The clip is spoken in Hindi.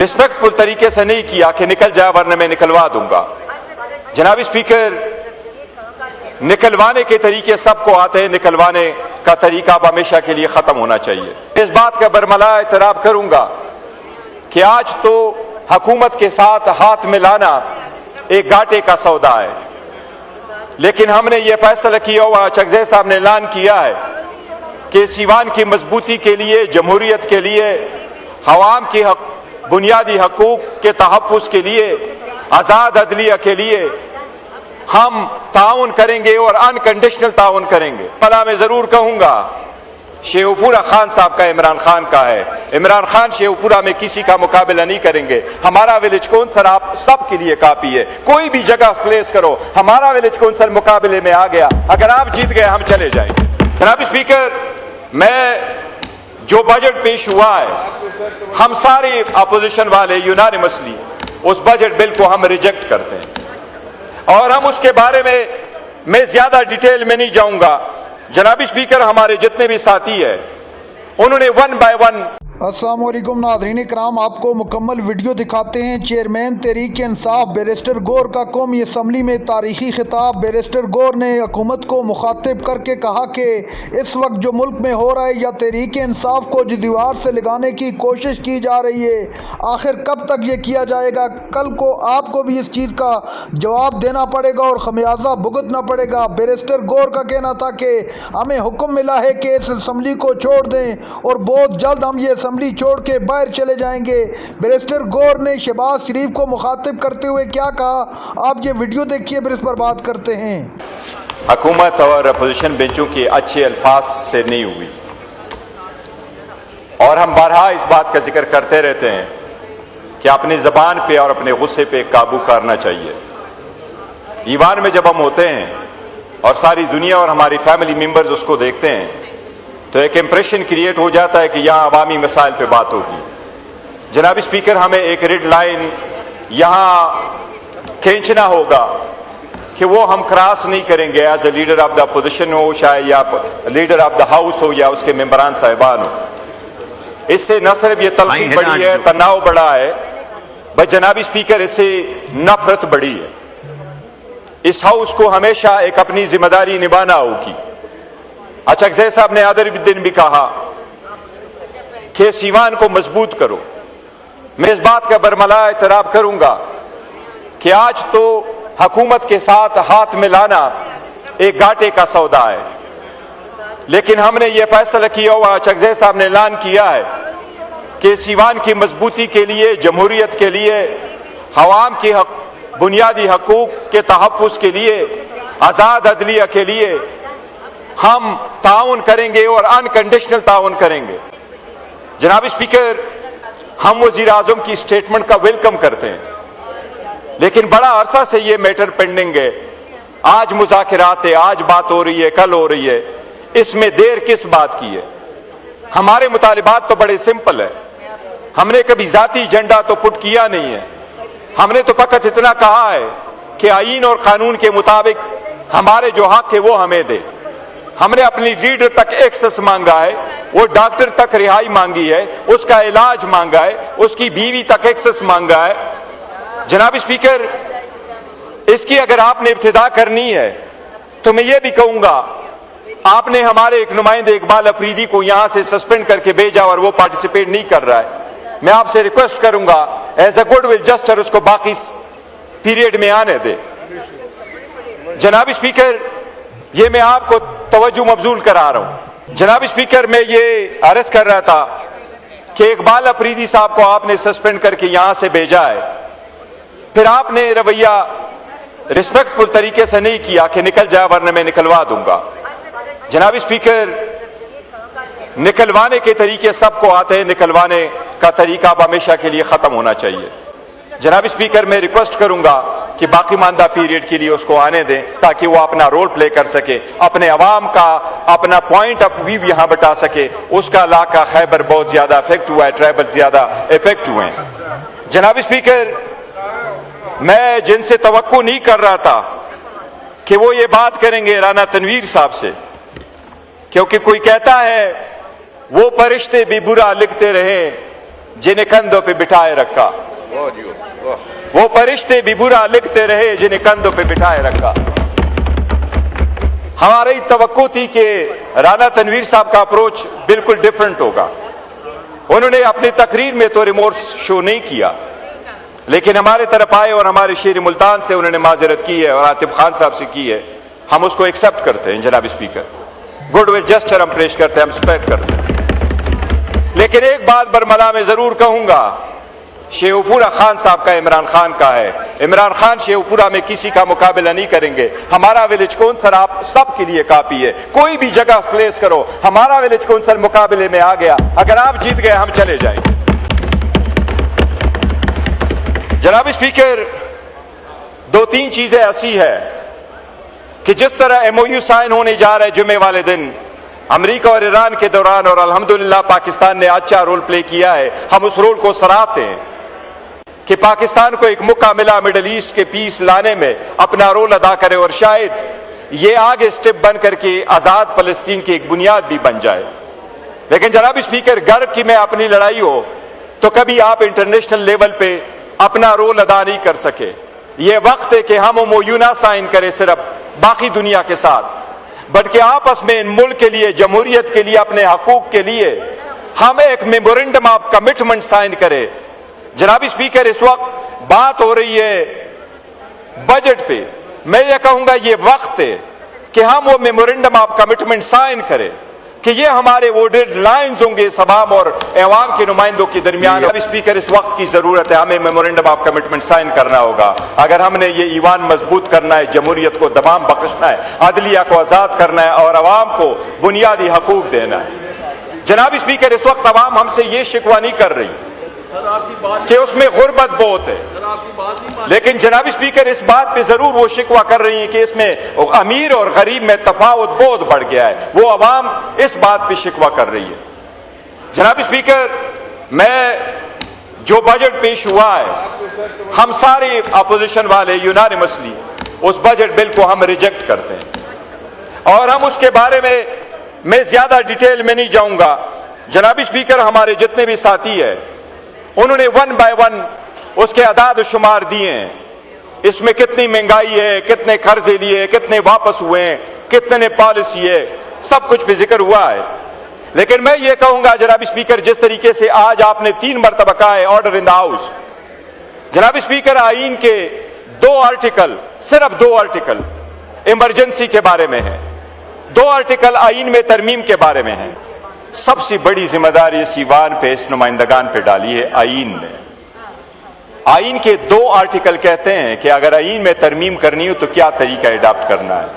रिस्पेक्टफुल तरीके से नहीं किया कि निकल जाए वरना मैं निकलवा दूंगा। जनाब स्पीकर, निकलवाने के तरीके सबको आते हैं, निकलवाने का तरीका अब हमेशा के लिए खत्म होना चाहिए। इस बात का बरमला एतराफ करूंगा कि आज तो हुकूमत के साथ हाथ मिलाना एक घाटे का सौदा है, लेकिन हमने ये फैसला किया हुआ, चकज़ई साहब ने ऐलान किया है कि सीवान की मजबूती के लिए, जमहूरियत के लिए, अवाम की बुनियादी हकूक के तहफ़्फ़ुज़ के लिए, आज़ाद अदलिया के लिए हम ताउन करेंगे और अनकंडीशनल ताउन करेंगे। भला मैं ज़रूर कहूँगा शेखुपुरा खान साहब का इमरान खान का है, इमरान खान शेखुपुरा में किसी का मुकाबला नहीं करेंगे। हमारा विलेज कौंसल आप सब के लिए काफी है, कोई भी जगह प्लेस करो, हमारा विलेज कौंसल मुकाबले में आ गया, अगर आप जीत गए हम चले जाएंगे। जनाब स्पीकर, मैं जो बजट पेश हुआ है, हम सारे अपोजिशन वाले यूनानिमसली उस बजट बिल को हम रिजेक्ट करते हैं और हम उसके बारे में मैं ज्यादा डिटेल में नहीं जाऊंगा। जनाब स्पीकर, हमारे जितने भी साथी हैं उन्होंने वन बाय वन। अस्सलाम वालेकुम नाज़रीन इकराम, आपको मुकम्मल वीडियो दिखाते हैं। चेयरमैन तहरीक इंसाफ बैरिस्टर गौर का कौमी असम्बली में तारीखी खिताब। बैरिस्टर गौर ने हुकूमत को मुखातिब करके कहा कि इस वक्त जो मुल्क में हो रहा है या तहरीक इंसाफ को जो दीवार से लगाने की कोशिश की जा रही है, आखिर कब तक ये किया जाएगा? कल को आपको भी इस चीज़ का जवाब देना पड़ेगा और खमियाजा भुगतना पड़ेगा। बैरिस्टर गौर का कहना था कि हमें हुक्म मिला है कि इस असम्बली को छोड़ दें और बहुत जल्द हम ये असम्बली छोड़ के बाहर चले जाएंगे। बैरिस्टर गौर ने शहबाज शरीफ को मुखातिब करते हुए क्या कहा, आप ये वीडियो देखिए, फिर इस पर बात करते हैं। हुकूमत और अपोजिशन बेंचों के अच्छे अल्फाज से नहीं हुई और हम बारहा इस बात का जिक्र करते रहते हैं कि अपनी जबान पे और अपने गुस्से पे काबू करना चाहिए। ईवान में जब हम होते हैं और सारी दुनिया और हमारी फैमिली मेंबर्स उसको देखते हैं तो एक इंप्रेशन क्रिएट हो जाता है कि यहाँ अवामी मसाइल पे बात होगी। जनाब स्पीकर, हमें एक रेड लाइन यहाँ खींचना होगा कि वो हम क्रॉस नहीं करेंगे as a leader of the opposition हो चाहे या लीडर ऑफ द हाउस हो या उसके मेंबरान साहिबान हो। इससे न सिर्फ ये तलखी बढ़ी है, तनाव बढ़ा है, बस जनाब स्पीकर इससे नफरत बढ़ी है। इस हाउस को हमेशा एक अपनी जिम्मेदारी निभाना होगी। चकज़ई साहब ने आदर दिन भी कहा कि सीवान को मजबूत करो। मैं इस बात का बरमला एतराफ करूंगा कि आज तो हुकूमत के साथ हाथ मिलाना एक घाटे का सौदा है, लेकिन हमने ये फैसला किया हुआ, चकज़ई साहब ने ऐलान किया है कि सीवान की मजबूती के लिए, जमहूरियत के लिए, अवाम की बुनियादी हकूक के तहफ़्फ़ुज़ के लिए, आज़ाद अदलिया के लिए हम ताउन करेंगे और अनकंडीशनल ताउन करेंगे। जनाब स्पीकर, हम वज़ीर आज़म की स्टेटमेंट का वेलकम करते हैं, लेकिन बड़ा अरसा से ये मैटर पेंडिंग है। आज मुज़ाकिरात है, आज बात हो रही है, कल हो रही है, इसमें देर किस बात की है? हमारे मुतालिबात तो बड़े सिंपल है, हमने कभी जाती एजेंडा तो पुट किया नहीं है। हमने तो फकत इतना कहा है कि आईन और कानून के मुताबिक हमारे जो हक है वो हमें दे। हमने अपनी लीडर तक एक्सेस मांगा है, वो डॉक्टर तक रिहाई मांगी है, उसका इलाज मांगा है, उसकी बीवी तक एक्सेस मांगा है। जनाब स्पीकर, इसकी अगर आपने इब्तिदा करनी है तो मैं ये भी कहूंगा, आपने हमारे एक नुमाइंदे इकबाल अफरीदी को यहां से सस्पेंड करके भेजा और वो पार्टिसिपेट नहीं कर रहा है। मैं आपसे रिक्वेस्ट करूंगा एज ए गुडविल जस्टर उसको बाकी पीरियड में आने दे। जनाब स्पीकर, ये मैं आपको तवज्जो मबजूल करा रहा हूं। जनाब स्पीकर, मैं ये अर्ज कर रहा था कि इकबाल अफरीदी साहब को आपने सस्पेंड करके यहां से भेजा है, फिर आपने रवैया रिस्पेक्टफुल तरीके से नहीं किया कि निकल जाए वरना मैं निकलवा दूंगा। जनाब स्पीकर, निकलवाने के तरीके सबको आते हैं, निकलवाने का तरीका अब हमेशा के लिए खत्म होना चाहिए। जनाब स्पीकर, मैं रिक्वेस्ट करूंगा कि बाकी मानदा पीरियड के लिए उसको आने दें ताकि वो अपना रोल प्ले कर सके, अपने अवाम का अपना पॉइंट ऑफ व्यू यहां बता सके। उसका इलाका खैबर बहुत ज्यादा इफेक्ट हुआ है, ट्राइबल ज्यादा इफेक्ट हुए हैं। जनाब स्पीकर, मैं जिनसे तवक्को नहीं कर रहा था कि वो ये बात करेंगे राना तनवीर साहब से, क्योंकि कोई कहता है वो फरिश्ते भी बुरा लिखते रहे, जिन्हें कंधों पे बिठाए रखा। वो फरिश्ते भी बुरा लिखते रहे जिन्हें कंधों पे बिठाए रखा। हमारी तवक्को थी कि राना तनवीर साहब का अप्रोच बिल्कुल डिफरेंट होगा। उन्होंने अपनी तकरीर में तो रिमोर्स शो नहीं किया, लेकिन हमारे तरफ आए और हमारे शेर मुल्तान से उन्होंने माजरत की है और आतिफ खान साहब से की है। हम उसको एक्सेप्ट करते हैं जनाब स्पीकर, गुडविल जेस्चर हम पेश करते हैं, हम रिस्पेक्ट करते हैं। लेकिन एक बात बरमला में जरूर कहूंगा, शेखपुरा खान साहब का इमरान खान का है। इमरान खान शेखपुरा में किसी का मुकाबला नहीं करेंगे। हमारा विलेज कौंसल आप सबके लिए काफी है, कोई भी जगह प्लेस करो, हमारा विलेज कौंसल मुकाबले में आ गया। अगर आप जीत गए हम चले जाएंगे। जनाब स्पीकर, दो तीन चीजें ऐसी है कि जिस तरह एमओयू साइन होने जा रहे जुमे वाले दिन अमेरिका और ईरान के दौरान, और अल्हम्दुलिल्लाह पाकिस्तान ने अच्छा रोल प्ले किया है, हम उस रोल को सराहते हैं कि पाकिस्तान को एक मौका मिला मिडल ईस्ट के पीस लाने में अपना रोल अदा करे और शायद ये आगे स्टेप बन करके आजाद फलस्तीन की एक बुनियाद भी बन जाए। लेकिन जनाब स्पीकर, गर्व की में अपनी लड़ाई हो तो कभी आप इंटरनेशनल लेवल पे अपना रोल अदा नहीं कर सके। ये वक्त है कि हम एमओयू ना साइन करें सिर्फ बाकी दुनिया के साथ, बल्कि आपस में इन मुल्क के लिए, जमहूरियत के लिए, अपने हकूक के लिए हम एक मेमोरेंडम ऑफ कमिटमेंट साइन करें। जनाब स्पीकर, इस वक्त बात हो रही है बजट पे। मैं ये कहूंगा ये वक्त है कि हम वो मेमोरेंडम ऑफ कमिटमेंट साइन करें कि ये हमारे वो डेडलाइंस होंगे सबाम और अवाम के नुमाइंदों के दरमियान। स्पीकर, इस वक्त की जरूरत है, हमें मेमोरेंडम ऑफ कमिटमेंट साइन करना होगा। अगर हमने ये ईवान मजबूत करना है, जमहूरियत को दबाम बख्शना है, अदलिया को आजाद करना है और अवाम को बुनियादी हकूक देना है। जनाब स्पीकर, इस वक्त अवाम हमसे ये शिकवा नहीं कर रही कि उसमें गुर्बत बहुत है, लेकिन जनाब स्पीकर इस बात पे जरूर वो शिकवा कर रही है कि इसमें अमीर और गरीब में तफावत बहुत बढ़ गया है। वो अवाम इस बात पे शिकवा कर रही है। जनाब स्पीकर, मैं जो बजट पेश हुआ है, हम सारे अपोजिशन वाले यूनानिमसली उस बजट बिल को हम रिजेक्ट करते हैं और हम उसके बारे में मैं ज्यादा डिटेल में नहीं जाऊंगा। जनाब स्पीकर, हमारे जितने भी साथी है उन्होंने 1 बाय 1 उसके अदाद शुमार दिए हैं। इसमें कितनी महंगाई है, कितने कर्जे लिए, कितने वापस हुए हैं, कितने पॉलिसी है, सब कुछ भी जिक्र हुआ है। लेकिन मैं ये कहूंगा जनाब स्पीकर, जिस तरीके से आज आपने 3 मरतबा कहा है ऑर्डर इन द हाउस, जनाब स्पीकर, आईन के 2 आर्टिकल, सिर्फ 2 आर्टिकल इमरजेंसी के बारे में है, 2 आर्टिकल आईन में तरमीम के बारे में है। सबसे बड़ी जिम्मेदारी इस ईवान पे, इस नुमाइंदगान पे डाली है आईन ने। आईन के 2 आर्टिकल कहते हैं कि अगर आईन में तरमीम करनी हो तो क्या तरीका अडॉप्ट करना है।